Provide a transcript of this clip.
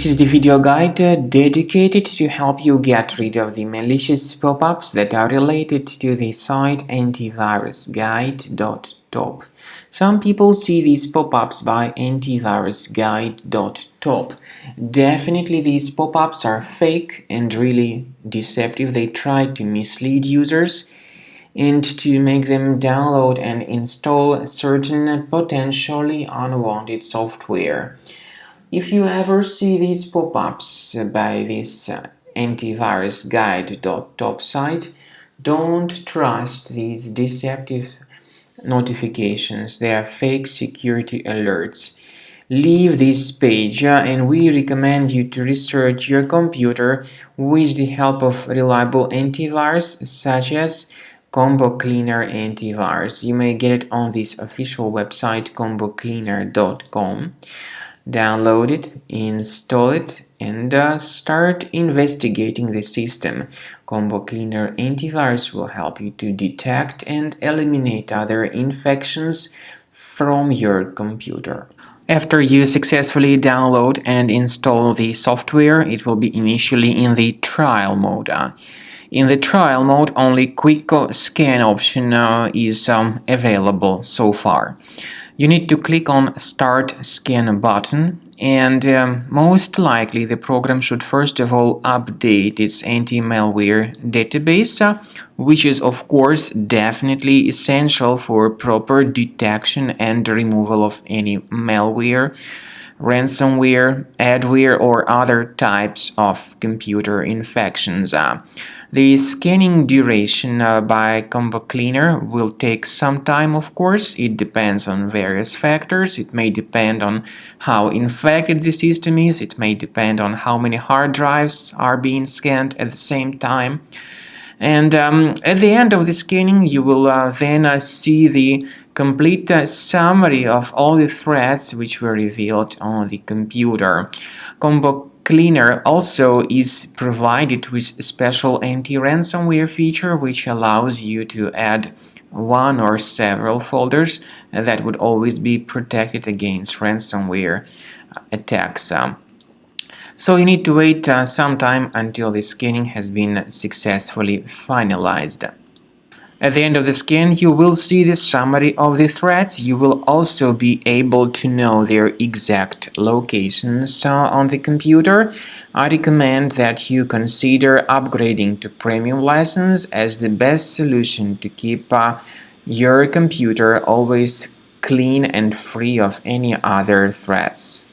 This is the video guide dedicated to help you get rid of the malicious pop-ups that are related to the site Antivirusguide.top. Some people see these pop-ups by Antivirusguide.top. Definitely these pop-ups are fake and really deceptive. They try to mislead users and to make them download and install certain potentially unwanted software. If you ever see these pop-ups by this Antivirusguide.top site, don't trust these deceptive notifications. They are fake security alerts. Leave this page and we recommend you to research your computer with the help of reliable antivirus such as Combo Cleaner Antivirus. You may get it on this official website combocleaner.com. Download it, install it, and start investigating the system. Combo Cleaner Antivirus will help you to detect and eliminate other infections from your computer. After you successfully download and install the software, it will be initially in the trial mode. In the trial mode, only quick scan option is available so far. You need to click on Start Scan button, and most likely the program should first of all update its anti-malware database, which is of course definitely essential for proper detection and removal of any malware, ransomware, adware, or other types of computer infections. The scanning duration by Combo Cleaner will take some time, of course. It depends on various factors. It may depend on how infected the system is. It may depend on how many hard drives are being scanned at the same time. And at the end of the scanning, you will then see the complete summary of all the threats which were revealed on the computer. Combo Cleaner also is provided with a special anti-ransomware feature which allows you to add one or several folders that would always be protected against ransomware attacks. So you need to wait some time until the scanning has been successfully finalized. At the end of the scan, you will see the summary of the threats. You will also be able to know their exact locations on the computer. I recommend that you consider upgrading to premium license as the best solution to keep your computer always clean and free of any other threats.